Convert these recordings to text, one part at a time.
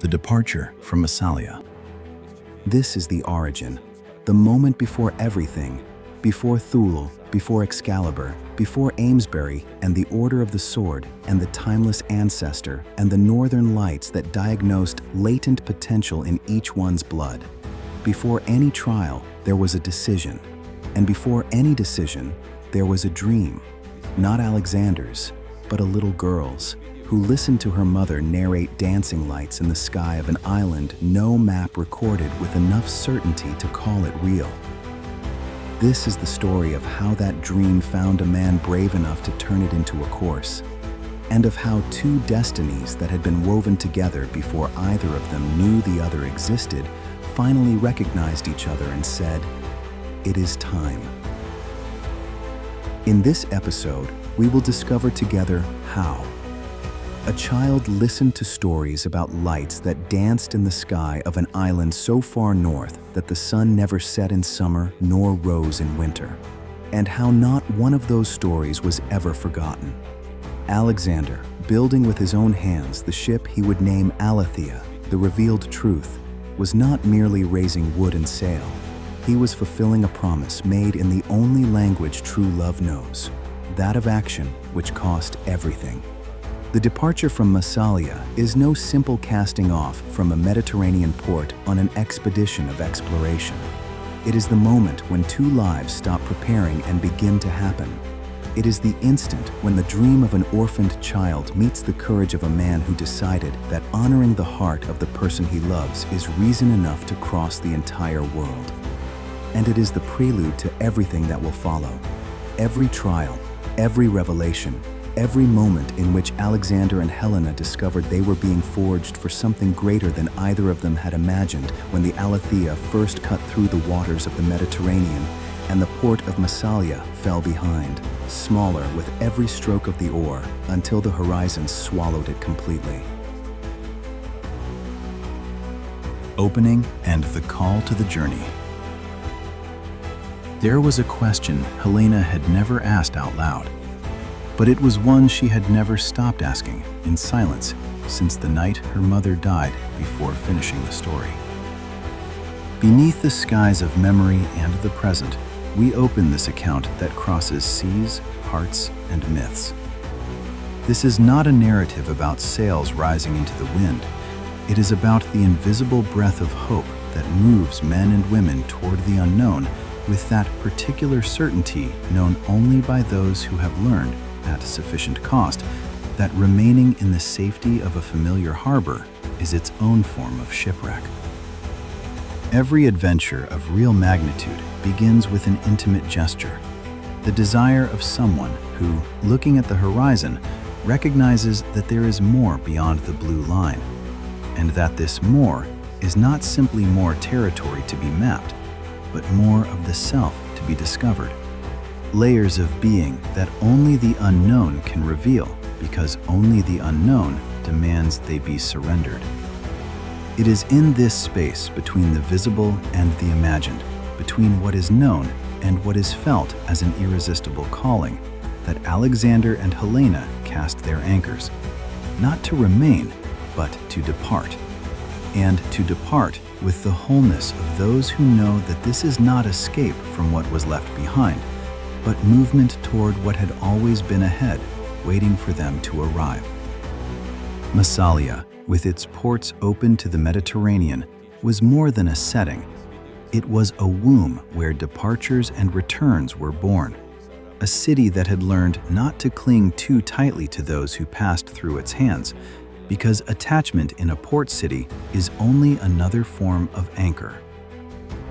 the departure from Massalia. This is the origin, the moment before everything, before Thule, before Excalibur, before Amesbury and the Order of the Sword and the timeless ancestor and the northern lights that diagnosed latent potential in each one's blood. Before any trial, there was a decision. And before any decision, there was a dream. Not Alexander's, but a little girl's, who listened to her mother narrate dancing lights in the sky of an island no map recorded with enough certainty to call it real. This is the story of how that dream found a man brave enough to turn it into a course, and of how two destinies that had been woven together before either of them knew the other existed finally recognized each other and said, "It is time." In this episode, we will discover together how a child listened to stories about lights that danced in the sky of an island so far north that the sun never set in summer nor rose in winter, and how not one of those stories was ever forgotten. Alexander, building with his own hands the ship he would name Aletheia, the revealed truth, was not merely raising wood and sail. He was fulfilling a promise made in the only language true love knows, that of action, which cost everything. The departure from Massalia is no simple casting off from a Mediterranean port on an expedition of exploration. It is the moment when two lives stop preparing and begin to happen. It is the instant when the dream of an orphaned child meets the courage of a man who decided that honoring the heart of the person he loves is reason enough to cross the entire world. And it is the prelude to everything that will follow. Every trial, every revelation, every moment in which Alexander and Helena discovered they were being forged for something greater than either of them had imagined when the Aletheia first cut through the waters of the Mediterranean and the port of Massalia fell behind, smaller with every stroke of the oar until the horizon swallowed it completely. Opening and the call to the journey. There was a question Helena had never asked out loud. But it was one she had never stopped asking in silence since the night her mother died before finishing the story. Beneath the skies of memory and the present, we open this account that crosses seas, hearts, and myths. This is not a narrative about sails rising into the wind. It is about the invisible breath of hope that moves men and women toward the unknown with that particular certainty known only by those who have learned at sufficient cost, that remaining in the safety of a familiar harbor is its own form of shipwreck. Every adventure of real magnitude begins with an intimate gesture, the desire of someone who, looking at the horizon, recognizes that there is more beyond the blue line, and that this more is not simply more territory to be mapped, but more of the self to be discovered. Layers of being that only the unknown can reveal, because only the unknown demands they be surrendered. It is in this space between the visible and the imagined, between what is known and what is felt as an irresistible calling, that Alexander and Helena cast their anchors, not to remain, but to depart. And to depart with the wholeness of those who know that this is not escape from what was left behind, but movement toward what had always been ahead, waiting for them to arrive. Massalia, with its ports open to the Mediterranean, was more than a setting. It was a womb where departures and returns were born, a city that had learned not to cling too tightly to those who passed through its hands, because attachment in a port city is only another form of anchor.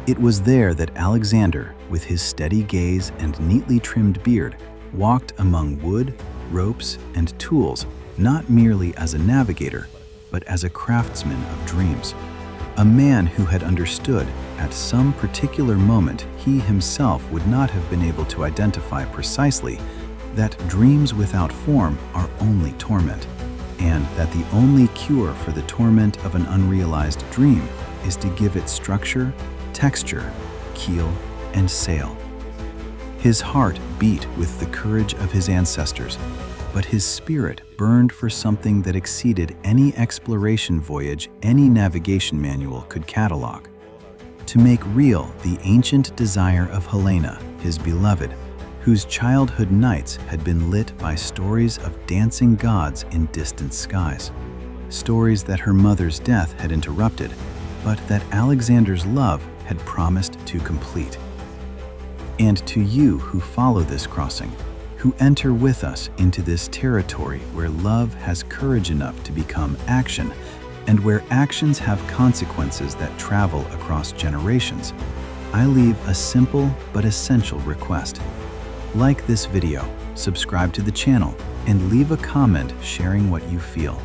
It was there that Alexander, with his steady gaze and neatly trimmed beard, walked among wood, ropes, and tools, not merely as a navigator, but as a craftsman of dreams. A man who had understood, at some particular moment he himself would not have been able to identify precisely, that dreams without form are only torment, and that the only cure for the torment of an unrealized dream is to give it structure, texture, keel, and sail. His heart beat with the courage of his ancestors. but his spirit burned for something that exceeded any exploration voyage any navigation manual could catalog. To make real the ancient desire of Helena, his beloved, whose childhood nights had been lit by stories of dancing gods in distant skies. Stories that her mother's death had interrupted, but that Alexander's love had promised to complete. And to you who follow this crossing, who enter with us into this territory where love has courage enough to become action, and where actions have consequences that travel across generations, I leave a simple but essential request. Like this video, subscribe to the channel, and leave a comment sharing what you feel.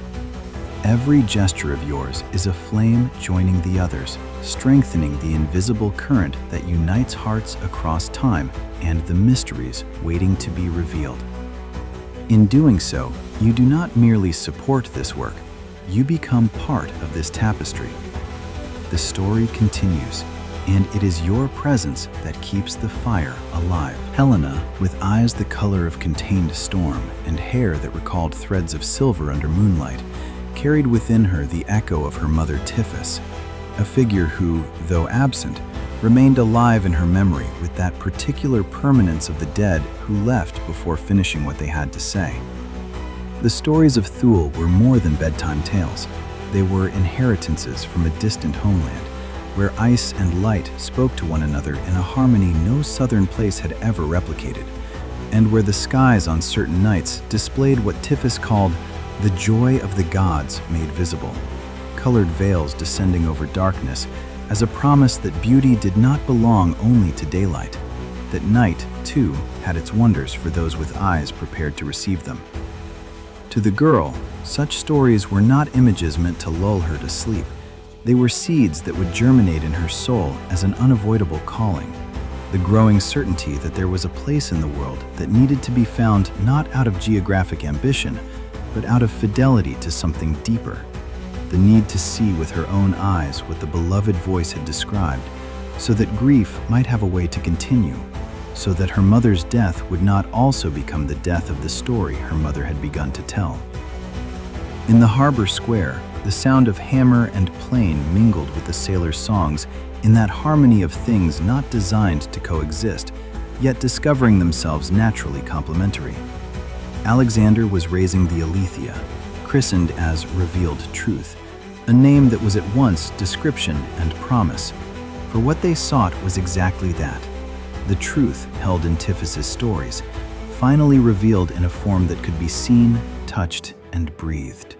Every gesture of yours is a flame joining the others, strengthening the invisible current that unites hearts across time and the mysteries waiting to be revealed. In doing so, you do not merely support this work, you become part of this tapestry. The story continues, and it is your presence that keeps the fire alive. Helena, with eyes the color of contained storm and hair that recalled threads of silver under moonlight, carried within her the echo of her mother Tiphys, a figure who, though absent, remained alive in her memory with that particular permanence of the dead who left before finishing what they had to say. The stories of Thule were more than bedtime tales. They were inheritances from a distant homeland, where ice and light spoke to one another in a harmony no southern place had ever replicated, and where the skies on certain nights displayed what Tiphys called the joy of the gods made visible, colored veils descending over darkness as a promise that beauty did not belong only to daylight, that night, too, had its wonders for those with eyes prepared to receive them. To the girl, such stories were not images meant to lull her to sleep. They were seeds that would germinate in her soul as an unavoidable calling, the growing certainty that there was a place in the world that needed to be found not out of geographic ambition, but out of fidelity to something deeper, the need to see with her own eyes what the beloved voice had described, so that grief might have a way to continue, so that her mother's death would not also become the death of the story her mother had begun to tell. In the harbor square, the sound of hammer and plane mingled with the sailors' songs in that harmony of things not designed to coexist, yet discovering themselves naturally complementary. Alexander was raising the Aletheia, christened as Revealed Truth, a name that was at once description and promise, for what they sought was exactly that, the truth held in Tiphys's stories, finally revealed in a form that could be seen, touched, and breathed.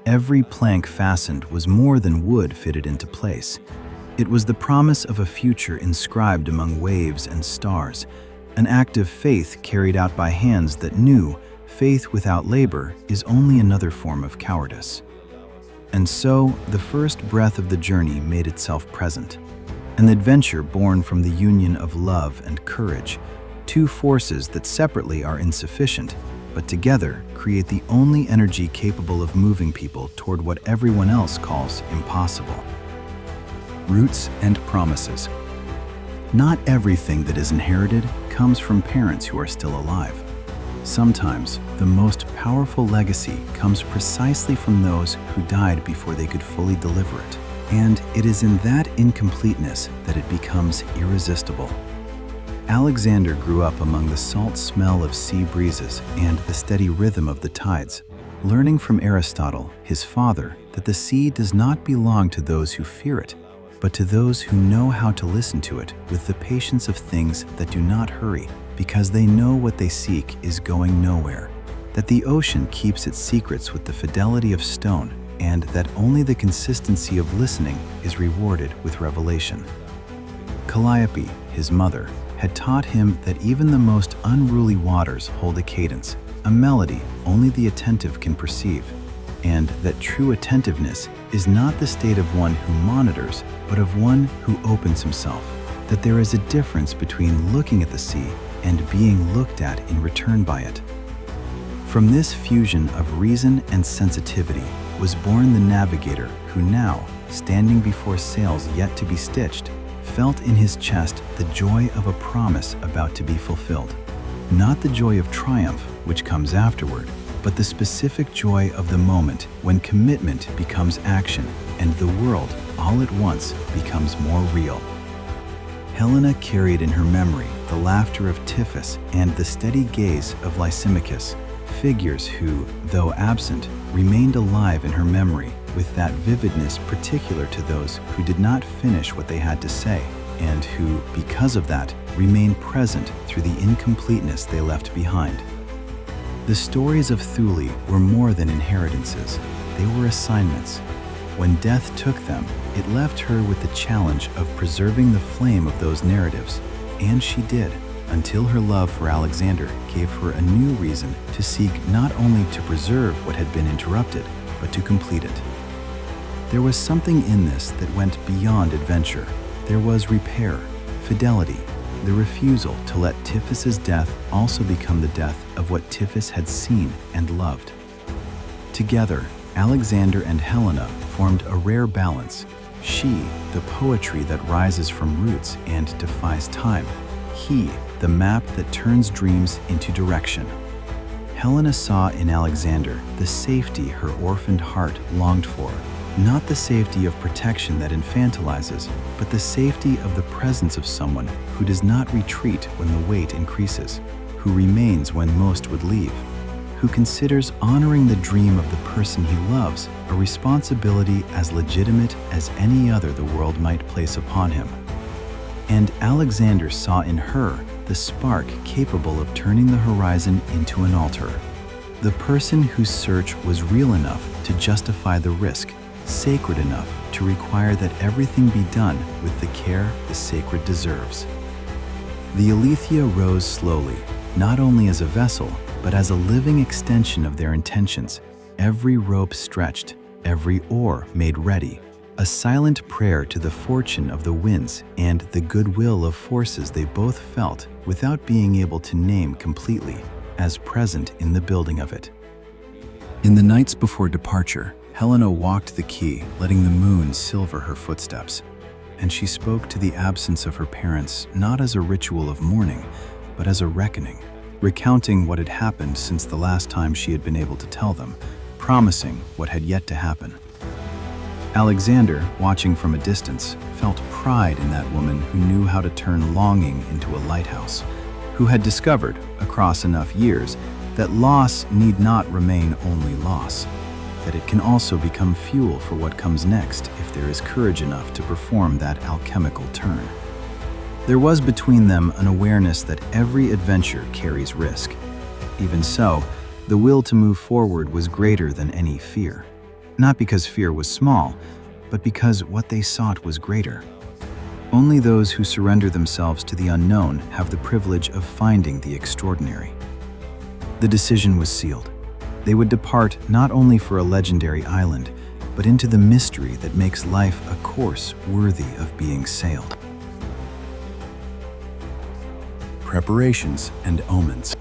Every plank fastened was more than wood fitted into place. It was the promise of a future inscribed among waves and stars, an act of faith carried out by hands that knew faith without labor is only another form of cowardice. And so, the first breath of the journey made itself present, an adventure born from the union of love and courage, two forces that separately are insufficient, but together create the only energy capable of moving people toward what everyone else calls impossible. Roots and promises. Not everything that is inherited comes from parents who are still alive. Sometimes, the most powerful legacy comes precisely from those who died before they could fully deliver it. And it is in that incompleteness that it becomes irresistible. Alexander grew up among the salt smell of sea breezes and the steady rhythm of the tides, learning from Aristotle, his father, that the sea does not belong to those who fear it, but to those who know how to listen to it with the patience of things that do not hurry, because they know what they seek is going nowhere, that the ocean keeps its secrets with the fidelity of stone, and that only the consistency of listening is rewarded with revelation. Calliope, his mother, had taught him that even the most unruly waters hold a cadence, a melody only the attentive can perceive, and that true attentiveness is not the state of one who monitors, but of one who opens himself, that there is a difference between looking at the sea and being looked at in return by it. From this fusion of reason and sensitivity was born the navigator who now, standing before sails yet to be stitched, felt in his chest the joy of a promise about to be fulfilled. not the joy of triumph, which comes afterward, but the specific joy of the moment when commitment becomes action and the world, all at once, becomes more real. Helena carried in her memory the laughter of Tiphys and the steady gaze of Lysimachus, figures who, though absent, remained alive in her memory with that vividness particular to those who did not finish what they had to say, and who, because of that, remained present through the incompleteness they left behind. The stories of Thule were more than inheritances, they were assignments. When death took them, it left her with the challenge of preserving the flame of those narratives, and she did, until her love for Alexander gave her a new reason to seek not only to preserve what had been interrupted, but to complete it. There was something in this that went beyond adventure. There was repair, fidelity, the refusal to let Tiphys's death also become the death of what Tiphys had seen and loved. Together, Alexander and Helena formed a rare balance. She, the poetry that rises from roots and defies time. He, the map that turns dreams into direction. Helena saw in Alexander the safety her orphaned heart longed for, not the safety of protection that infantilizes, but the safety of the presence of someone who does not retreat when the weight increases, who remains when most would leave, who considers honoring the dream of the person he loves a responsibility as legitimate as any other the world might place upon him. And Alexander saw in her the spark capable of turning the horizon into an altar, the person whose search was real enough to justify the risk, sacred enough to require that everything be done with the care the sacred deserves. The Aletheia rose slowly, not only as a vessel, but as a living extension of their intentions, every rope stretched, every oar made ready, a silent prayer to the fortune of the winds and the goodwill of forces they both felt without being able to name completely, as present in the building of it. In the nights before departure, Helena walked the quay, letting the moon silver her footsteps, and she spoke to the absence of her parents not as a ritual of mourning, but as a reckoning, recounting what had happened since the last time she had been able to tell them, promising what had yet to happen. Alexander, watching from a distance, felt pride in that woman who knew how to turn longing into a lighthouse, who had discovered, across enough years, that loss need not remain only loss, that it can also become fuel for what comes next if there is courage enough to perform that alchemical turn. There was between them an awareness that every adventure carries risk. Even so, the will to move forward was greater than any fear. Not because fear was small, but because what they sought was greater. Only those who surrender themselves to the unknown have the privilege of finding the extraordinary. The decision was sealed. They would depart not only for a legendary island, but into the mystery that makes life a course worthy of being sailed. Preparations and omens.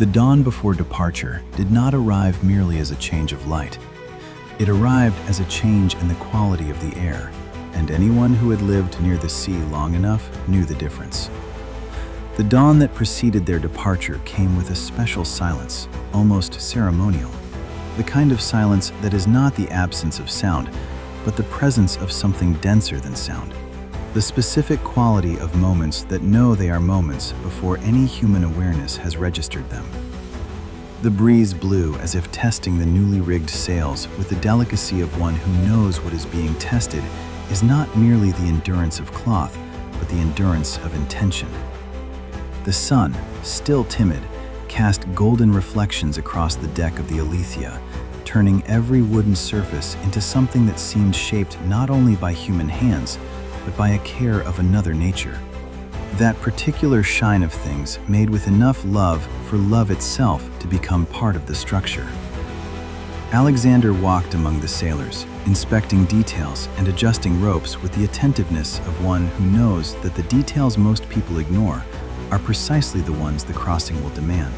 The dawn before departure did not arrive merely as a change of light. It arrived as a change in the quality of the air, and anyone who had lived near the sea long enough knew the difference. The dawn that preceded their departure came with a special silence, almost ceremonial, the kind of silence that is not the absence of sound, but the presence of something denser than sound, the specific quality of moments that know they are moments before any human awareness has registered them. The breeze blew as if testing the newly rigged sails with the delicacy of one who knows what is being tested is not merely the endurance of cloth, but the endurance of intention. The sun, still timid, cast golden reflections across the deck of the Aletheia, turning every wooden surface into something that seemed shaped not only by human hands, but by a care of another nature. That particular shine of things made with enough love for love itself to become part of the structure. Alexander walked among the sailors, inspecting details and adjusting ropes with the attentiveness of one who knows that the details most people ignore are precisely the ones the crossing will demand.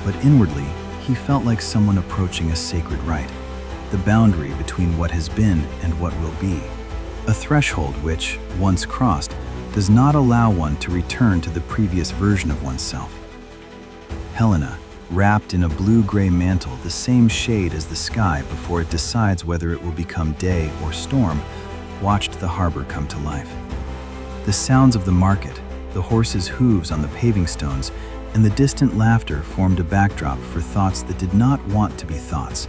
But inwardly, he felt like someone approaching a sacred rite, the boundary between what has been and what will be, a threshold which, once crossed, does not allow one to return to the previous version of oneself. Helena, wrapped in a blue-gray mantle the same shade as the sky before it decides whether it will become day or storm, watched the harbor come to life. The sounds of the market, the horses' hooves on the paving stones, and the distant laughter formed a backdrop for thoughts that did not want to be thoughts,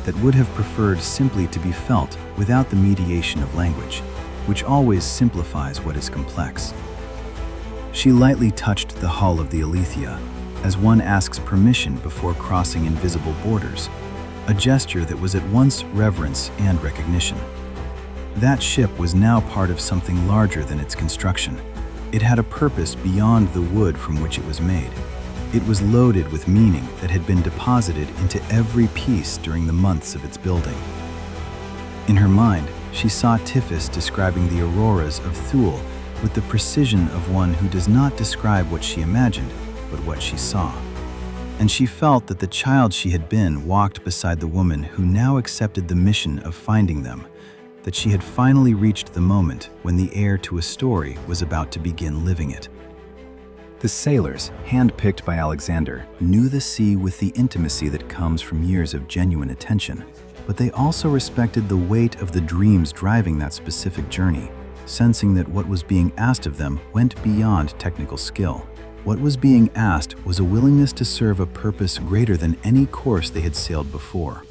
that would have preferred simply to be felt without the mediation of language, which always simplifies what is complex. She lightly touched the hull of the Aletheia, as one asks permission before crossing invisible borders, a gesture that was at once reverence and recognition. That ship was now part of something larger than its construction. It had a purpose beyond the wood from which it was made. It was loaded with meaning that had been deposited into every piece during the months of its building. In her mind, she saw Tiphys describing the auroras of Thule with the precision of one who does not describe what she imagined, but what she saw. And she felt that the child she had been walked beside the woman who now accepted the mission of finding them, that she had finally reached the moment when the heir to a story was about to begin living it. The sailors, handpicked by Alexander, knew the sea with the intimacy that comes from years of genuine attention, but they also respected the weight of the dreams driving that specific journey, sensing that what was being asked of them went beyond technical skill. What was being asked was a willingness to serve a purpose greater than any course they had sailed before.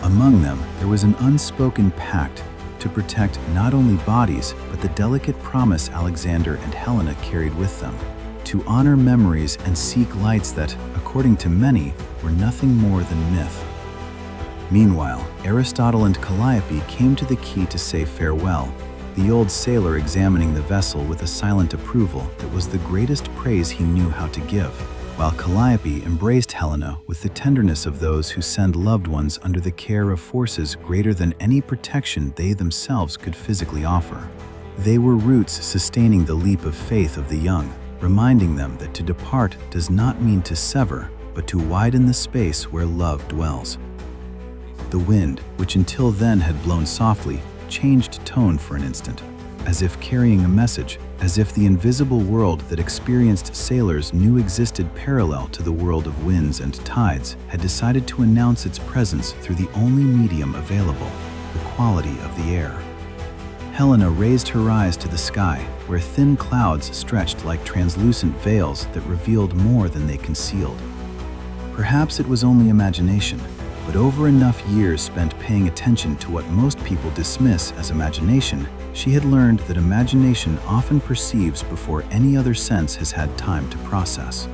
Among them, there was an unspoken pact to protect not only bodies, but the delicate promise Alexander and Helena carried with them, to honor memories and seek lights that, according to many, were nothing more than myth. Meanwhile, Aristotle and Calliope came to the quay to say farewell, the old sailor examining the vessel with a silent approval that was the greatest praise he knew how to give, while Calliope embraced Helena with the tenderness of those who send loved ones under the care of forces greater than any protection they themselves could physically offer. They were roots sustaining the leap of faith of the young, reminding them that to depart does not mean to sever, but to widen the space where love dwells. The wind, which until then had blown softly, changed tone for an instant, as if carrying a message, as if the invisible world that experienced sailors knew existed parallel to the world of winds and tides had decided to announce its presence through the only medium available, the quality of the air. Helena raised her eyes to the sky, where thin clouds stretched like translucent veils that revealed more than they concealed. Perhaps it was only imagination, but over enough years spent paying attention to what most people dismiss as imagination, she had learned that imagination often perceives before any other sense has had time to process.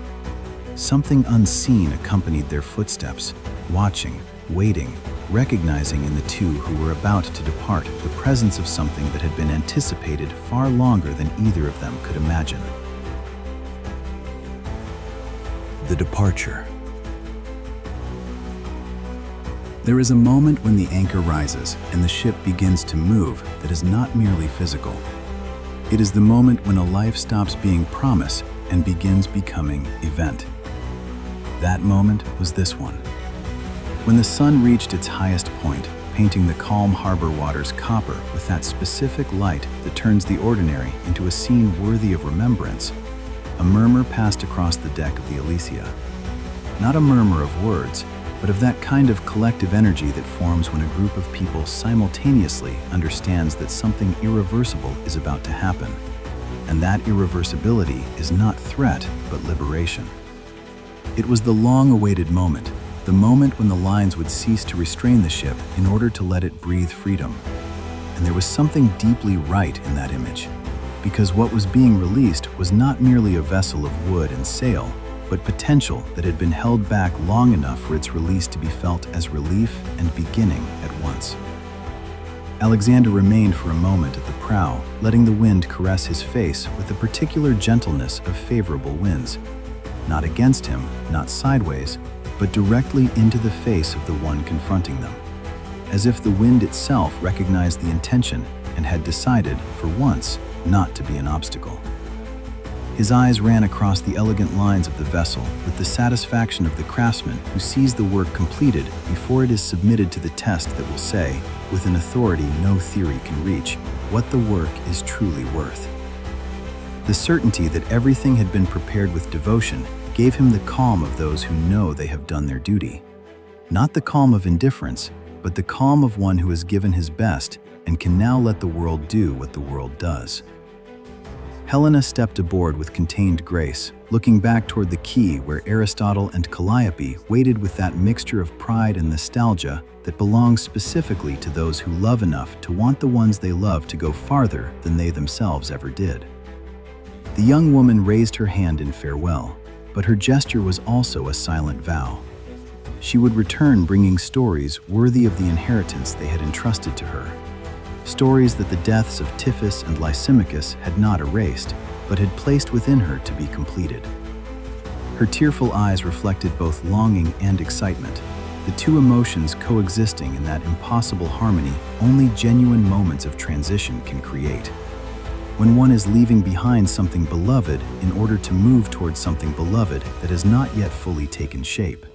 Something unseen accompanied their footsteps, watching, waiting, recognizing in the two who were about to depart the presence of something that had been anticipated far longer than either of them could imagine. The departure. There is a moment when the anchor rises and the ship begins to move that is not merely physical. It is the moment when a life stops being promise and begins becoming event. That moment was this one. When the sun reached its highest point, painting the calm harbor waters copper with that specific light that turns the ordinary into a scene worthy of remembrance, a murmur passed across the deck of the Aletheia. Not a murmur of words, but of that kind of collective energy that forms when a group of people simultaneously understands that something irreversible is about to happen. And that irreversibility is not threat, but liberation. It was the long-awaited moment, the moment when the lines would cease to restrain the ship in order to let it breathe freedom. And there was something deeply right in that image, because what was being released was not merely a vessel of wood and sail, but potential that had been held back long enough for its release to be felt as relief and beginning at once. Alexander remained for a moment at the prow, letting the wind caress his face with the particular gentleness of favorable winds. Not against him, not sideways, but directly into the face of the one confronting them, as if the wind itself recognized the intention and had decided, for once, not to be an obstacle. His eyes ran across the elegant lines of the vessel with the satisfaction of the craftsman who sees the work completed before it is submitted to the test that will say, with an authority no theory can reach, what the work is truly worth. The certainty that everything had been prepared with devotion gave him the calm of those who know they have done their duty. Not the calm of indifference, but the calm of one who has given his best and can now let the world do what the world does. Helena stepped aboard with contained grace, looking back toward the quay where Aristotle and Calliope waited with that mixture of pride and nostalgia that belongs specifically to those who love enough to want the ones they love to go farther than they themselves ever did. The young woman raised her hand in farewell, but her gesture was also a silent vow. She would return bringing stories worthy of the inheritance they had entrusted to her. Stories that the deaths of Typhus and Lysimachus had not erased, but had placed within her to be completed. Her tearful eyes reflected both longing and excitement, the two emotions coexisting in that impossible harmony only genuine moments of transition can create. When one is leaving behind something beloved in order to move towards something beloved that has not yet fully taken shape.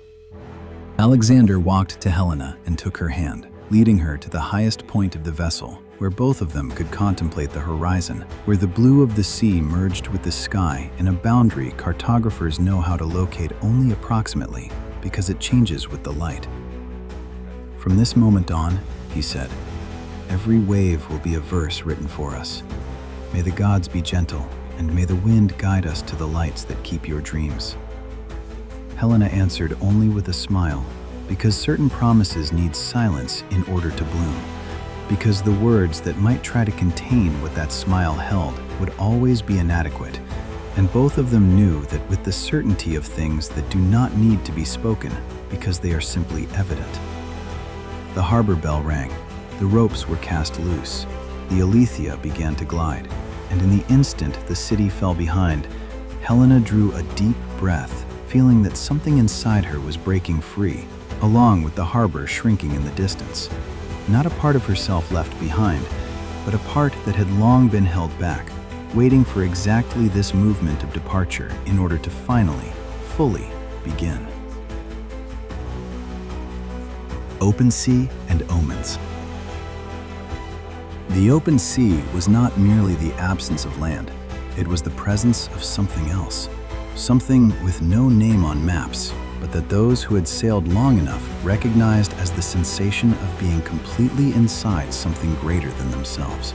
Alexander walked to Helena and took her hand, leading her to the highest point of the vessel, where both of them could contemplate the horizon, where the blue of the sea merged with the sky in a boundary cartographers know how to locate only approximately, because it changes with the light. From this moment on, he said, every wave will be a verse written for us. May the gods be gentle, and may the wind guide us to the lights that keep your dreams. Helena answered only with a smile, because certain promises need silence in order to bloom, because the words that might try to contain what that smile held would always be inadequate, and both of them knew that with the certainty of things that do not need to be spoken because they are simply evident. The harbor bell rang, the ropes were cast loose, the Aletheia began to glide, and in the instant the city fell behind, Helena drew a deep breath, feeling that something inside her was breaking free, along with the harbor shrinking in the distance. Not a part of herself left behind, but a part that had long been held back, waiting for exactly this movement of departure in order to finally, fully begin. Open sea and omens. The open sea was not merely the absence of land, it was the presence of something else. Something with no name on maps, but that those who had sailed long enough recognized as the sensation of being completely inside something greater than themselves.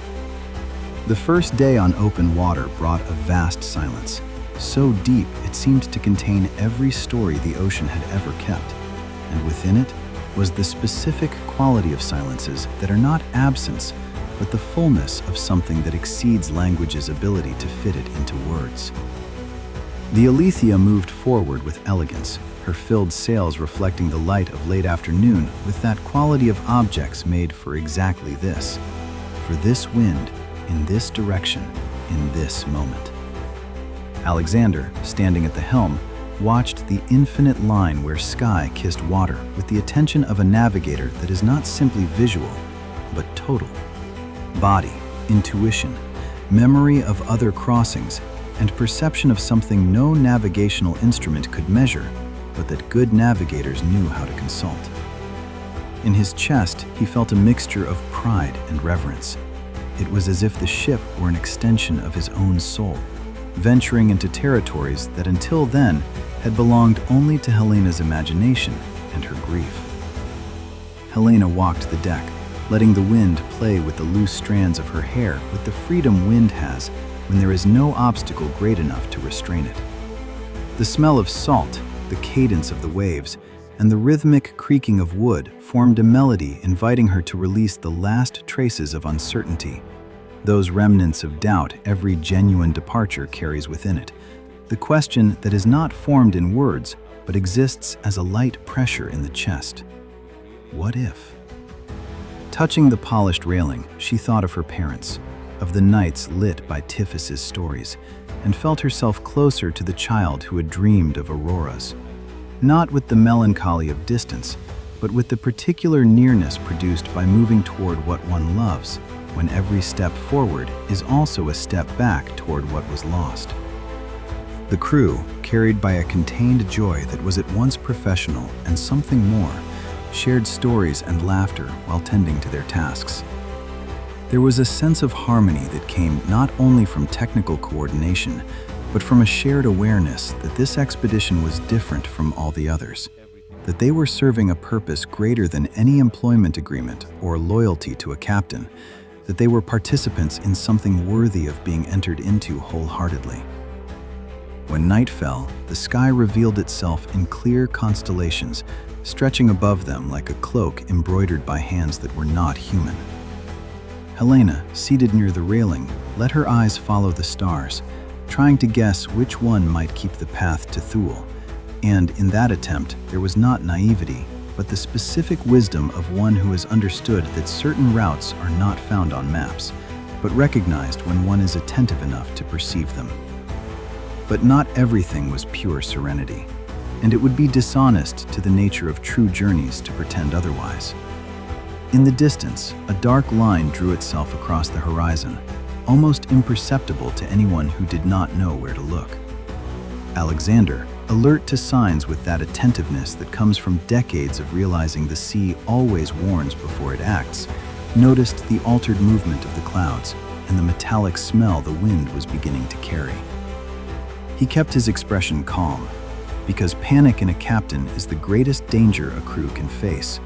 The first day on open water brought a vast silence, so deep it seemed to contain every story the ocean had ever kept, and within it was the specific quality of silences that are not absence, but the fullness of something that exceeds language's ability to fit it into words. The Aletheia moved forward with elegance, her filled sails reflecting the light of late afternoon with that quality of objects made for exactly this, for this wind, in this direction, in this moment. Alexander, standing at the helm, watched the infinite line where sky kissed water with the attention of a navigator that is not simply visual, but total. Body, intuition, memory of other crossings, and perception of something no navigational instrument could measure, but that good navigators knew how to consult. In his chest, he felt a mixture of pride and reverence. It was as if the ship were an extension of his own soul, venturing into territories that until then had belonged only to Helena's imagination and her grief. Helena walked the deck, letting the wind play with the loose strands of her hair with the freedom wind has when there is no obstacle great enough to restrain it. The smell of salt, the cadence of the waves, and the rhythmic creaking of wood formed a melody inviting her to release the last traces of uncertainty, those remnants of doubt every genuine departure carries within it, the question that is not formed in words but exists as a light pressure in the chest. What if? Touching the polished railing, she thought of her parents, of the nights lit by Typhus's stories, and felt herself closer to the child who had dreamed of auroras. Not with the melancholy of distance, but with the particular nearness produced by moving toward what one loves, when every step forward is also a step back toward what was lost. The crew, carried by a contained joy that was at once professional and something more, shared stories and laughter while tending to their tasks. There was a sense of harmony that came not only from technical coordination, but from a shared awareness that this expedition was different from all the others, that they were serving a purpose greater than any employment agreement or loyalty to a captain, that they were participants in something worthy of being entered into wholeheartedly. When night fell, the sky revealed itself in clear constellations, stretching above them like a cloak embroidered by hands that were not human. Helena, seated near the railing, let her eyes follow the stars, trying to guess which one might keep the path to Thule. And in that attempt, there was not naivety, but the specific wisdom of one who has understood that certain routes are not found on maps, but recognized when one is attentive enough to perceive them. But not everything was pure serenity, and it would be dishonest to the nature of true journeys to pretend otherwise. In the distance, a dark line drew itself across the horizon, almost imperceptible to anyone who did not know where to look. Alexander, alert to signs with that attentiveness that comes from decades of realizing the sea always warns before it acts, noticed the altered movement of the clouds and the metallic smell the wind was beginning to carry. He kept his expression calm, because panic in a captain is the greatest danger a crew can face,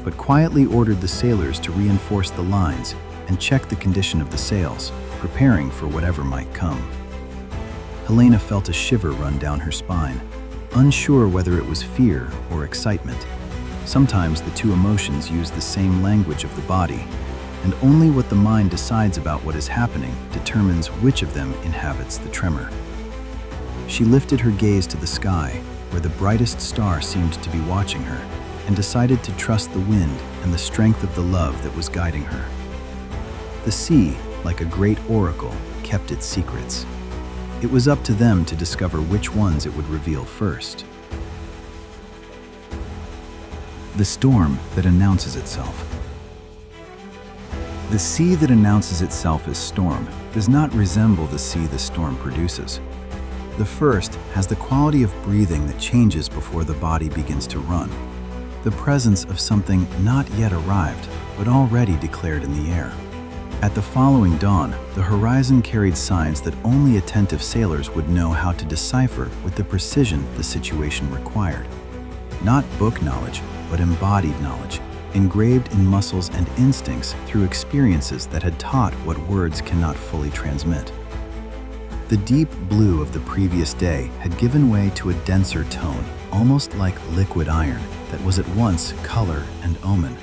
but quietly ordered the sailors to reinforce the lines and check the condition of the sails, preparing for whatever might come. Helena felt a shiver run down her spine, unsure whether it was fear or excitement. Sometimes the two emotions use the same language of the body, and only what the mind decides about what is happening determines which of them inhabits the tremor. She lifted her gaze to the sky, where the brightest star seemed to be watching her, and decided to trust the wind and the strength of the love that was guiding her. The sea, like a great oracle, kept its secrets. It was up to them to discover which ones it would reveal first. The storm that announces itself. The sea that announces itself as storm does not resemble the sea the storm produces. The first has the quality of breathing that changes before the body begins to run, the presence of something not yet arrived, but already declared in the air. At the following dawn, the horizon carried signs that only attentive sailors would know how to decipher with the precision the situation required. Not book knowledge, but embodied knowledge, engraved in muscles and instincts through experiences that had taught what words cannot fully transmit. The deep blue of the previous day had given way to a denser tone, almost like liquid iron, that was at once color and omen,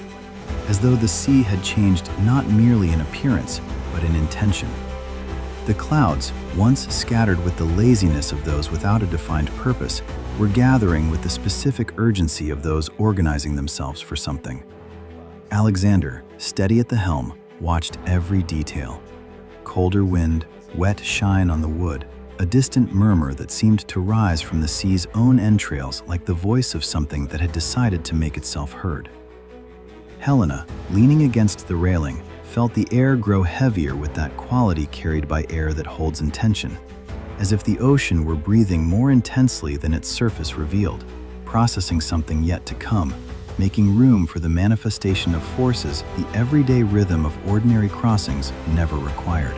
as though the sea had changed not merely in appearance, but in intention. The clouds, once scattered with the laziness of those without a defined purpose, were gathering with the specific urgency of those organizing themselves for something. Alexander, steady at the helm, watched every detail. Colder wind, wet shine on the wood, a distant murmur that seemed to rise from the sea's own entrails like the voice of something that had decided to make itself heard. Helena, leaning against the railing, felt the air grow heavier with that quality carried by air that holds intention, as if the ocean were breathing more intensely than its surface revealed, processing something yet to come, making room for the manifestation of forces the everyday rhythm of ordinary crossings never required.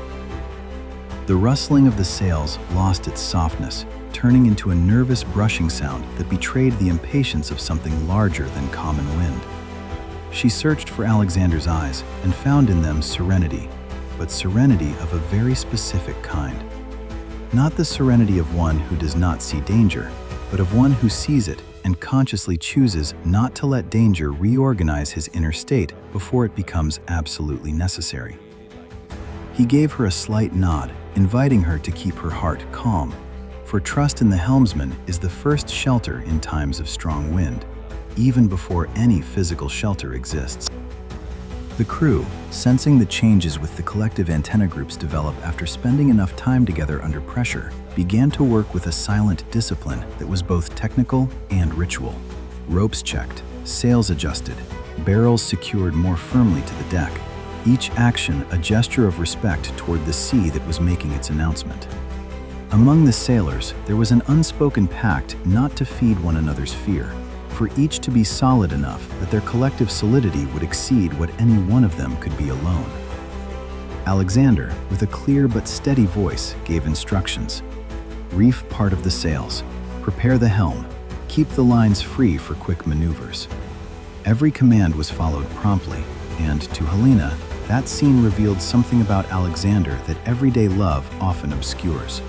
The rustling of the sails lost its softness, turning into a nervous brushing sound that betrayed the impatience of something larger than common wind. She searched for Alexander's eyes and found in them serenity, but serenity of a very specific kind. Not the serenity of one who does not see danger, but of one who sees it and consciously chooses not to let danger reorganize his inner state before it becomes absolutely necessary. He gave her a slight nod, inviting her to keep her heart calm, for trust in the helmsman is the first shelter in times of strong wind, even before any physical shelter exists. The crew, sensing the changes with the collective antenna groups develop after spending enough time together under pressure, began to work with a silent discipline that was both technical and ritual. Ropes checked, sails adjusted, barrels secured more firmly to the deck, each action a gesture of respect toward the sea that was making its announcement. Among the sailors, there was an unspoken pact not to feed one another's fear, for each to be solid enough that their collective solidity would exceed what any one of them could be alone. Alexander, with a clear but steady voice, gave instructions. Reef part of the sails, prepare the helm, keep the lines free for quick maneuvers. Every command was followed promptly, and to Helena, that scene revealed something about Alexander that everyday love often obscures.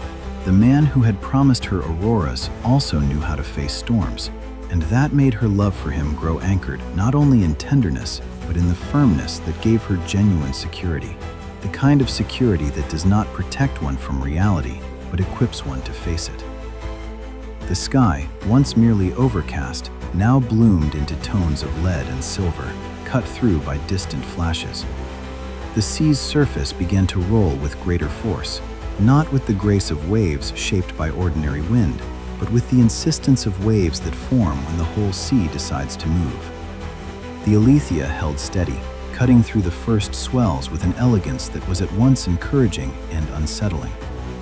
The man who had promised her auroras also knew how to face storms, and that made her love for him grow anchored not only in tenderness, but in the firmness that gave her genuine security. The kind of security that does not protect one from reality, but equips one to face it. The sky, once merely overcast, now bloomed into tones of lead and silver, cut through by distant flashes. The sea's surface began to roll with greater force, not with the grace of waves shaped by ordinary wind, but with the insistence of waves that form when the whole sea decides to move. The Aletheia held steady, cutting through the first swells with an elegance that was at once encouraging and unsettling,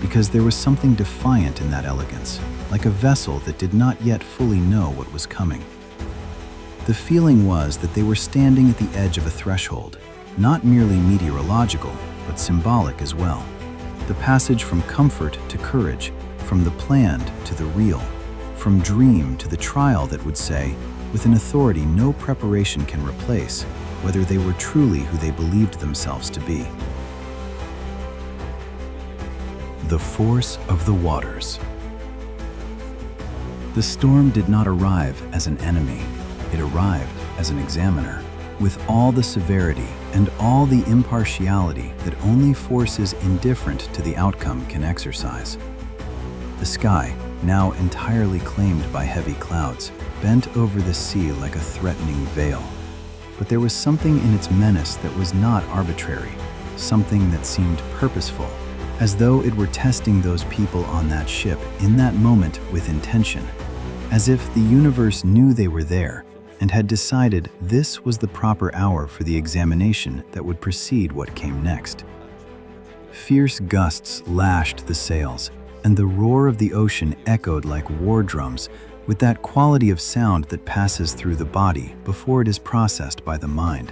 because there was something defiant in that elegance, like a vessel that did not yet fully know what was coming. The feeling was that they were standing at the edge of a threshold, not merely meteorological, but symbolic as well. The passage from comfort to courage, from the planned to the real, from dream to the trial that would say, with an authority no preparation can replace, whether they were truly who they believed themselves to be. The force of the waters. The storm did not arrive as an enemy. It arrived as an examiner, with all the severity and all the impartiality that only forces indifferent to the outcome can exercise. The sky, now entirely claimed by heavy clouds, bent over the sea like a threatening veil. But there was something in its menace that was not arbitrary, something that seemed purposeful, as though it were testing those people on that ship in that moment with intention, as if the universe knew they were there and had decided this was the proper hour for the examination that would precede what came next. Fierce gusts lashed the sails, and the roar of the ocean echoed like war drums, with that quality of sound that passes through the body before it is processed by the mind.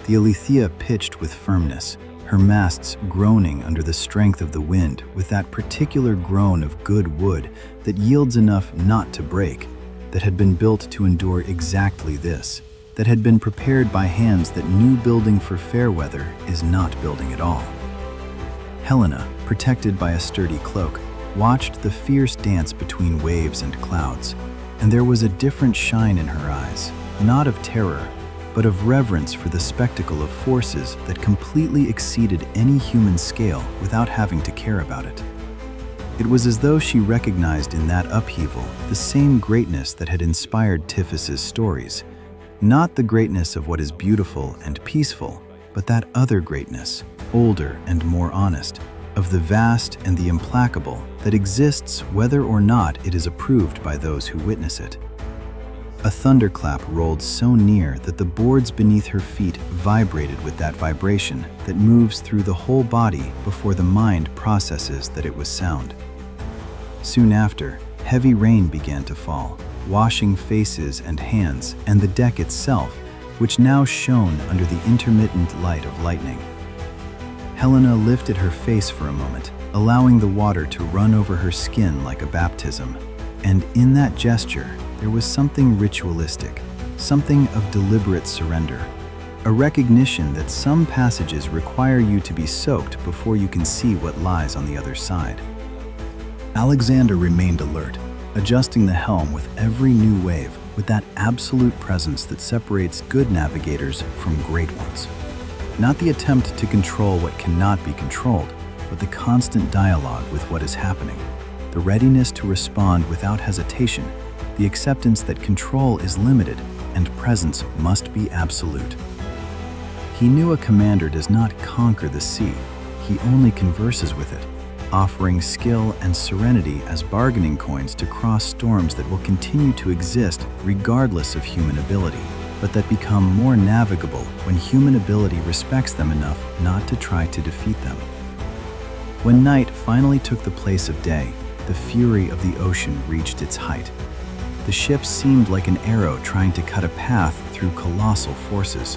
The Aletheia pitched with firmness, her masts groaning under the strength of the wind with that particular groan of good wood that yields enough not to break, that had been built to endure exactly this, that had been prepared by hands that knew building for fair weather is not building at all. Helena, protected by a sturdy cloak, watched the fierce dance between waves and clouds, and there was a different shine in her eyes, not of terror, but of reverence for the spectacle of forces that completely exceeded any human scale without having to care about it. It was as though she recognized in that upheaval the same greatness that had inspired Tiphys's stories, not the greatness of what is beautiful and peaceful, but that other greatness, older and more honest, of the vast and the implacable that exists whether or not it is approved by those who witness it. A thunderclap rolled so near that the boards beneath her feet vibrated with that vibration that moves through the whole body before the mind processes that it was sound. Soon after, heavy rain began to fall, washing faces and hands and the deck itself, which now shone under the intermittent light of lightning. Helena lifted her face for a moment, allowing the water to run over her skin like a baptism, and in that gesture, there was something ritualistic, something of deliberate surrender, a recognition that some passages require you to be soaked before you can see what lies on the other side. Alexander remained alert, adjusting the helm with every new wave with that absolute presence that separates good navigators from great ones. Not the attempt to control what cannot be controlled, but the constant dialogue with what is happening, the readiness to respond without hesitation, the acceptance that control is limited and presence must be absolute. He knew a commander does not conquer the sea, he only converses with it, offering skill and serenity as bargaining coins to cross storms that will continue to exist regardless of human ability, but that become more navigable when human ability respects them enough not to try to defeat them. When night finally took the place of day, the fury of the ocean reached its height. The ship seemed like an arrow trying to cut a path through colossal forces.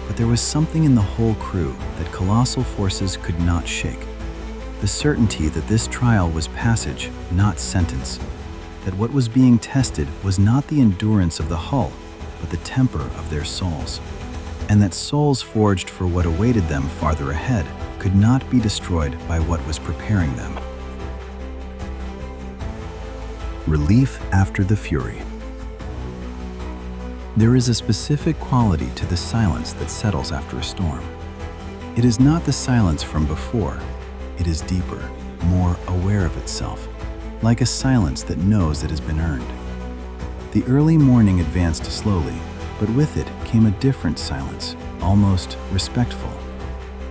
But there was something in the whole crew that colossal forces could not shake. The certainty that this trial was passage, not sentence. That what was being tested was not the endurance of the hull, but the temper of their souls. And that souls forged for what awaited them farther ahead could not be destroyed by what was preparing them. Relief after the fury. There is a specific quality to the silence that settles after a storm. It is not the silence from before. It is deeper, more aware of itself, like a silence that knows it has been earned. The early morning advanced slowly, but with it came a different silence, almost respectful,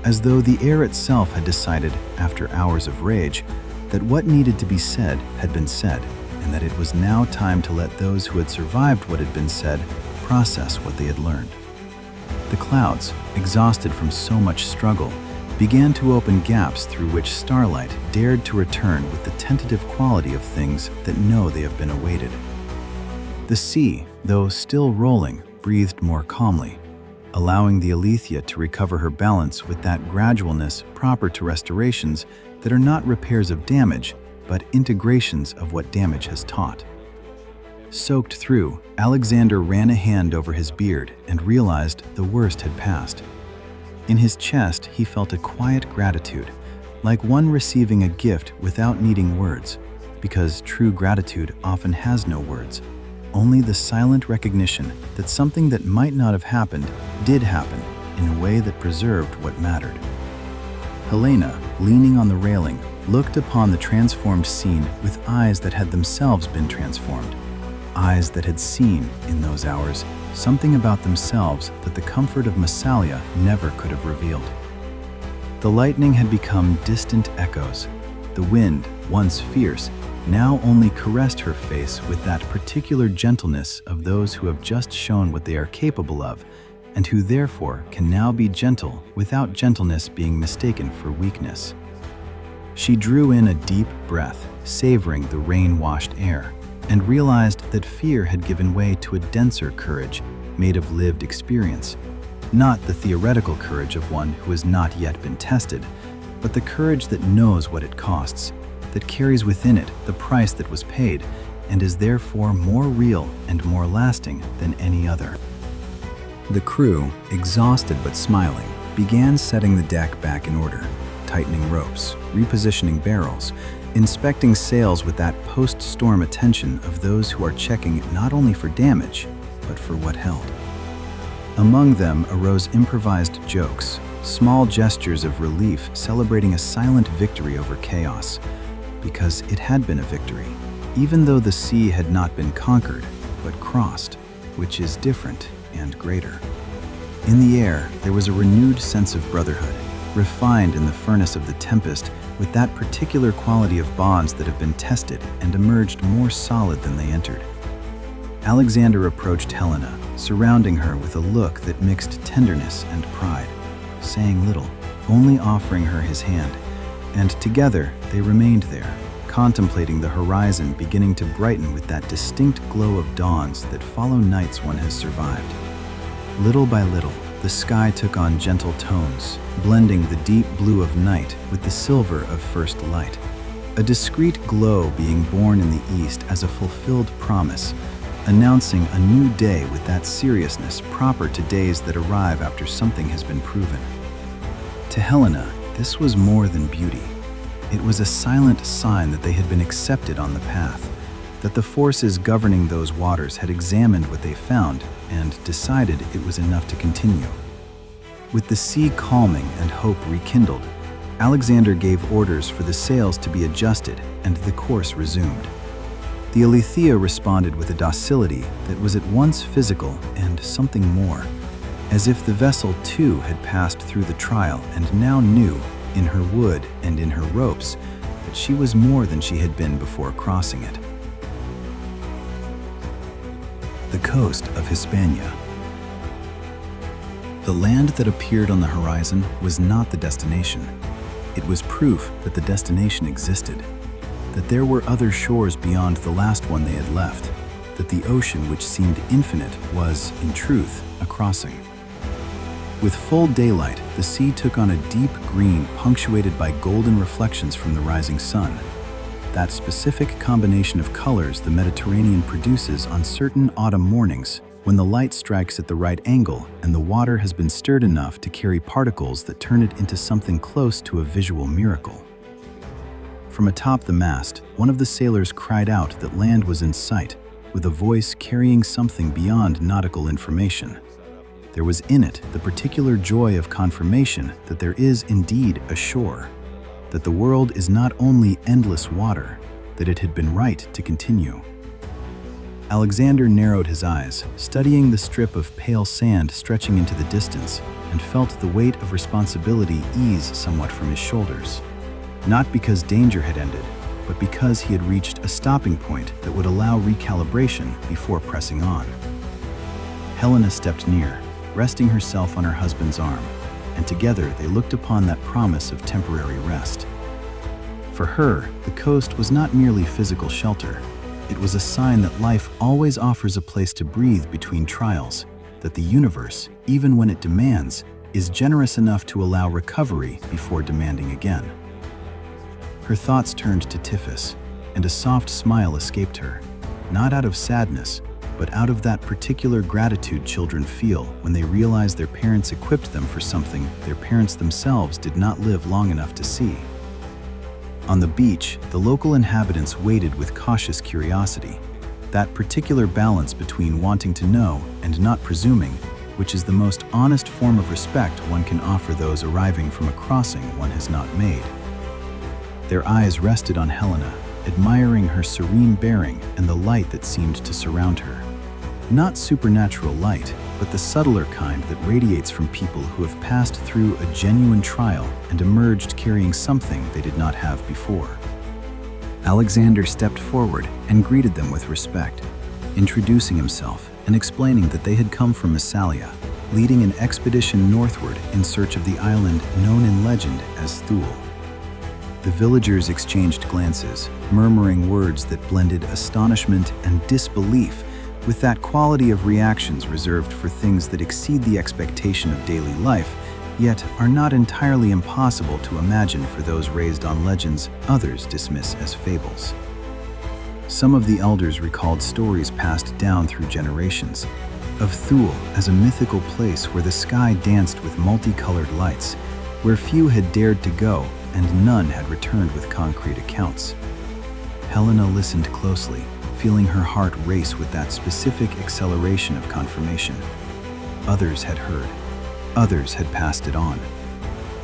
as though the air itself had decided, after hours of rage, that what needed to be said had been said, and that it was now time to let those who had survived what had been said process what they had learned. The clouds, exhausted from so much struggle, began to open gaps through which starlight dared to return with the tentative quality of things that know they have been awaited. The sea, though still rolling, breathed more calmly, allowing the Aletheia to recover her balance with that gradualness proper to restorations that are not repairs of damage, but integrations of what damage has taught. Soaked through, Alexander ran a hand over his beard and realized the worst had passed. In his chest, he felt a quiet gratitude, like one receiving a gift without needing words, because true gratitude often has no words, only the silent recognition that something that might not have happened did happen in a way that preserved what mattered. Helena, leaning on the railing, looked upon the transformed scene with eyes that had themselves been transformed, eyes that had seen, in those hours, something about themselves that the comfort of Massalia never could have revealed. The lightning had become distant echoes. The wind, once fierce, now only caressed her face with that particular gentleness of those who have just shown what they are capable of, and who therefore can now be gentle without gentleness being mistaken for weakness. She drew in a deep breath, savoring the rain-washed air, and realized that fear had given way to a denser courage made of lived experience, not the theoretical courage of one who has not yet been tested, but the courage that knows what it costs, that carries within it the price that was paid, and is therefore more real and more lasting than any other. The crew, exhausted but smiling, began setting the deck back in order, tightening ropes, repositioning barrels, inspecting sails with that post-storm attention of those who are checking not only for damage, but for what held. Among them arose improvised jokes, small gestures of relief celebrating a silent victory over chaos, because it had been a victory, even though the sea had not been conquered, but crossed, which is different and greater. In the air, there was a renewed sense of brotherhood, refined in the furnace of the tempest with that particular quality of bonds that have been tested and emerged more solid than they entered. Alexander approached Helena, surrounding her with a look that mixed tenderness and pride, saying little, only offering her his hand, and together they remained there, contemplating the horizon beginning to brighten with that distinct glow of dawns that follow nights one has survived. Little by little, the sky took on gentle tones, blending the deep blue of night with the silver of first light, a discreet glow being born in the east as a fulfilled promise, announcing a new day with that seriousness proper to days that arrive after something has been proven. To Helena, this was more than beauty. It was a silent sign that they had been accepted on the path, that the forces governing those waters had examined what they found and decided it was enough to continue. With the sea calming and hope rekindled, Alexander gave orders for the sails to be adjusted and the course resumed. The Aletheia responded with a docility that was at once physical and something more, as if the vessel too had passed through the trial and now knew, in her wood and in her ropes, that she was more than she had been before crossing it. The coast of Hispania. The land that appeared on the horizon was not the destination. It was proof that the destination existed, that there were other shores beyond the last one they had left, that the ocean which seemed infinite was, in truth, a crossing. With full daylight, the sea took on a deep green punctuated by golden reflections from the rising sun. That specific combination of colors the Mediterranean produces on certain autumn mornings, when the light strikes at the right angle and the water has been stirred enough to carry particles that turn it into something close to a visual miracle. From atop the mast, one of the sailors cried out that land was in sight, with a voice carrying something beyond nautical information. There was in it the particular joy of confirmation that there is indeed a shore, that the world is not only endless water, that it had been right to continue. Alexander narrowed his eyes, studying the strip of pale sand stretching into the distance, and felt the weight of responsibility ease somewhat from his shoulders. Not because danger had ended, but because he had reached a stopping point that would allow recalibration before pressing on. Helena stepped near, resting herself on her husband's arm, and together they looked upon that promise of temporary rest. For her, the coast was not merely physical shelter. It was a sign that life always offers a place to breathe between trials, that the universe, even when it demands, is generous enough to allow recovery before demanding again. Her thoughts turned to Tiphys, and a soft smile escaped her, not out of sadness, but out of that particular gratitude children feel when they realize their parents equipped them for something their parents themselves did not live long enough to see. On the beach, the local inhabitants waited with cautious curiosity, that particular balance between wanting to know and not presuming, which is the most honest form of respect one can offer those arriving from a crossing one has not made. Their eyes rested on Helena, admiring her serene bearing and the light that seemed to surround her. Not supernatural light, but the subtler kind that radiates from people who have passed through a genuine trial and emerged carrying something they did not have before. Alexander stepped forward and greeted them with respect, introducing himself and explaining that they had come from Massalia, leading an expedition northward in search of the island known in legend as Thule. The villagers exchanged glances, murmuring words that blended astonishment and disbelief with that quality of reactions reserved for things that exceed the expectation of daily life, yet are not entirely impossible to imagine for those raised on legends others dismiss as fables. Some of the elders recalled stories passed down through generations, of Thule as a mythical place where the sky danced with multicolored lights, where few had dared to go and none had returned with concrete accounts. Helena listened closely, feeling her heart race with that specific acceleration of confirmation. Others had heard. Others had passed it on.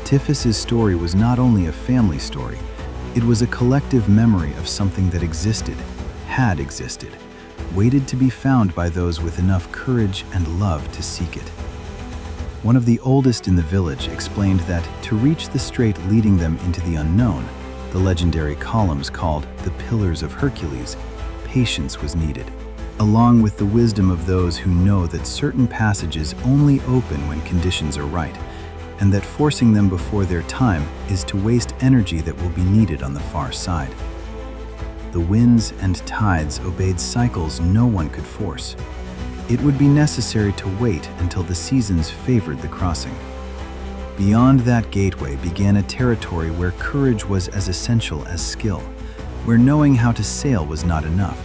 Tiphys's story was not only a family story, it was a collective memory of something that existed, had existed, waited to be found by those with enough courage and love to seek it. One of the oldest in the village explained that to reach the strait leading them into the unknown, the legendary columns called the Pillars of Hercules, patience was needed, along with the wisdom of those who know that certain passages only open when conditions are right, and that forcing them before their time is to waste energy that will be needed on the far side. The winds and tides obeyed cycles no one could force. It would be necessary to wait until the seasons favored the crossing. Beyond that gateway began a territory where courage was as essential as skill, where knowing how to sail was not enough.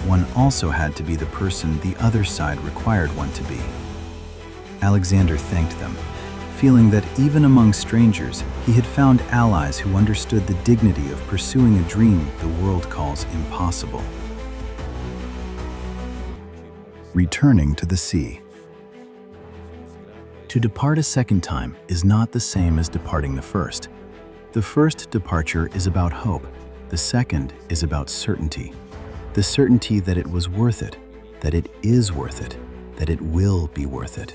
One also had to be the person the other side required one to be. Alexander thanked them, feeling that even among strangers, he had found allies who understood the dignity of pursuing a dream the world calls impossible. Returning to the sea. To depart a second time is not the same as departing the first. The first departure is about hope. The second is about certainty. The certainty that it was worth it, that it is worth it, that it will be worth it.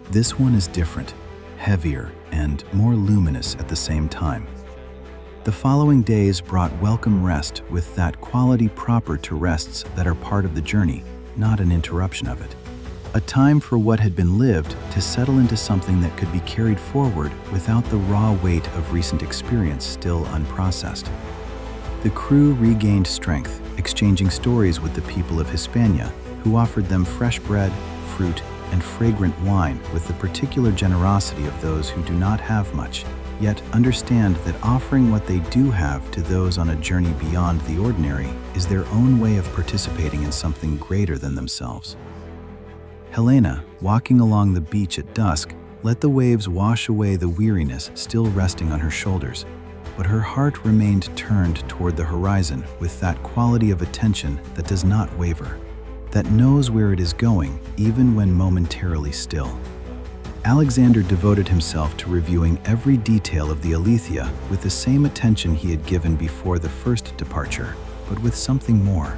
This one is different, heavier, and more luminous at the same time. The following days brought welcome rest with that quality proper to rests that are part of the journey, not an interruption of it. A time for what had been lived to settle into something that could be carried forward without the raw weight of recent experience still unprocessed. The crew regained strength, exchanging stories with the people of Hispania, who offered them fresh bread, fruit, and fragrant wine with the particular generosity of those who do not have much, yet understand that offering what they do have to those on a journey beyond the ordinary is their own way of participating in something greater than themselves. Helena, walking along the beach at dusk, let the waves wash away the weariness still resting on her shoulders, but her heart remained turned toward the horizon with that quality of attention that does not waver, that knows where it is going even when momentarily still. Alexander devoted himself to reviewing every detail of the Aletheia with the same attention he had given before the first departure, but with something more,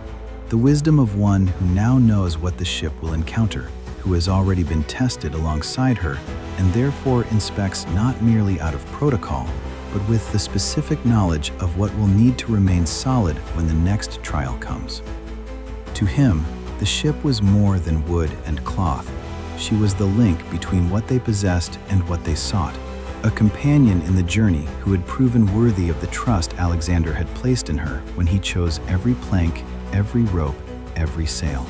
the wisdom of one who now knows what the ship will encounter, who has already been tested alongside her, and therefore inspects not merely out of protocol, but with the specific knowledge of what will need to remain solid when the next trial comes. To him, the ship was more than wood and cloth. She was the link between what they possessed and what they sought, a companion in the journey who had proven worthy of the trust Alexander had placed in her when he chose every plank, every rope, every sail.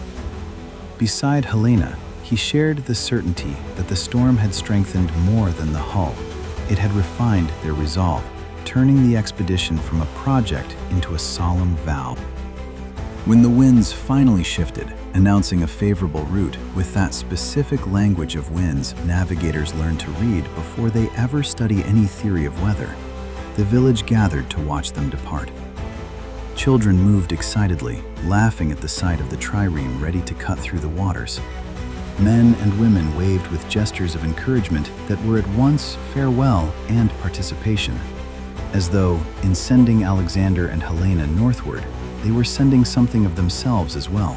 Beside Helena, he shared the certainty that the storm had strengthened more than the hull. It had refined their resolve, turning the expedition from a project into a solemn vow. When the winds finally shifted, announcing a favorable route with that specific language of winds navigators learn to read before they ever study any theory of weather, the village gathered to watch them depart. Children moved excitedly, laughing at the sight of the trireme ready to cut through the waters. Men and women waved with gestures of encouragement that were at once farewell and participation, as though, in sending Alexander and Helena northward, they were sending something of themselves as well,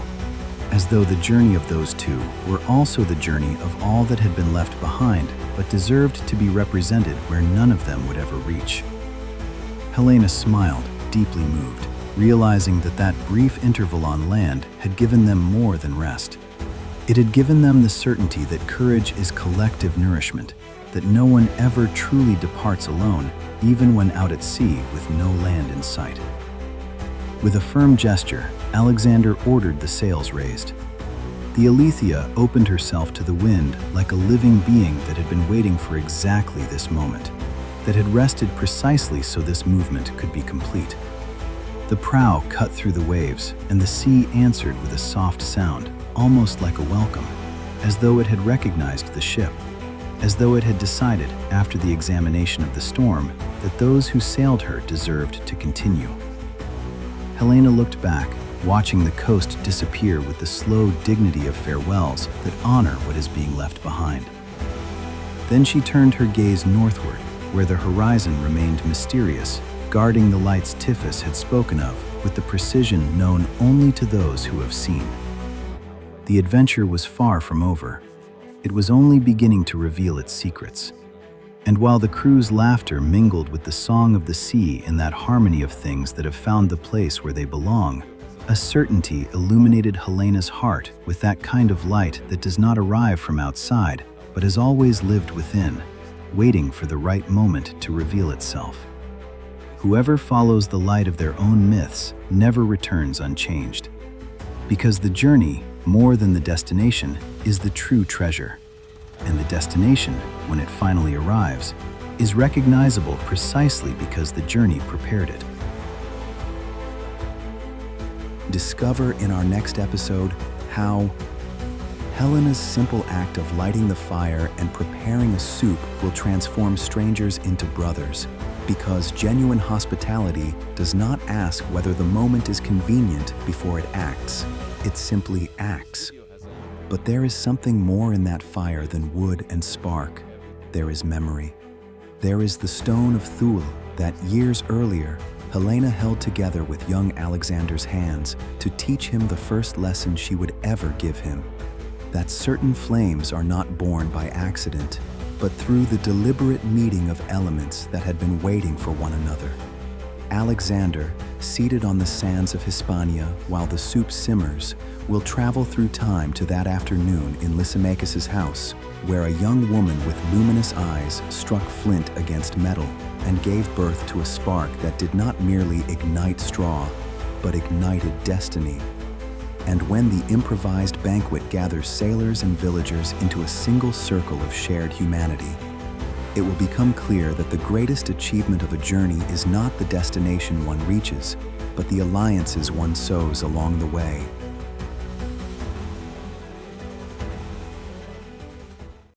as though the journey of those two were also the journey of all that had been left behind but deserved to be represented where none of them would ever reach. Helena smiled, deeply moved, realizing that that brief interval on land had given them more than rest. It had given them the certainty that courage is collective nourishment, that no one ever truly departs alone, even when out at sea with no land in sight. With a firm gesture, Alexander ordered the sails raised. The Aletheia opened herself to the wind like a living being that had been waiting for exactly this moment, that had rested precisely so this movement could be complete. The prow cut through the waves, and the sea answered with a soft sound, almost like a welcome, as though it had recognized the ship, as though it had decided, after the examination of the storm, that those who sailed her deserved to continue. Helena looked back, watching the coast disappear with the slow dignity of farewells that honor what is being left behind. Then she turned her gaze northward, where the horizon remained mysterious, guarding the lights Tiphys had spoken of with the precision known only to those who have seen. The adventure was far from over. It was only beginning to reveal its secrets. And while the crew's laughter mingled with the song of the sea in that harmony of things that have found the place where they belong, a certainty illuminated Helena's heart with that kind of light that does not arrive from outside, but has always lived within, waiting for the right moment to reveal itself. Whoever follows the light of their own myths never returns unchanged, because the journey, more than the destination, is the true treasure. And the destination, when it finally arrives, is recognizable precisely because the journey prepared it. Discover in our next episode how Helena's simple act of lighting the fire and preparing a soup will transform strangers into brothers, because genuine hospitality does not ask whether the moment is convenient before it acts. It simply acts. But there is something more in that fire than wood and spark. There is memory. There is the stone of Thule that years earlier, Helena held together with young Alexander's hands to teach him the first lesson she would ever give him, that certain flames are not born by accident, but through the deliberate meeting of elements that had been waiting for one another. Alexander, seated on the sands of Hispania while the soup simmers, will travel through time to that afternoon in Lysimachus's house, where a young woman with luminous eyes struck flint against metal and gave birth to a spark that did not merely ignite straw, but ignited destiny. And when the improvised banquet gathers sailors and villagers into a single circle of shared humanity, it will become clear that the greatest achievement of a journey is not the destination one reaches, but the alliances one sows along the way.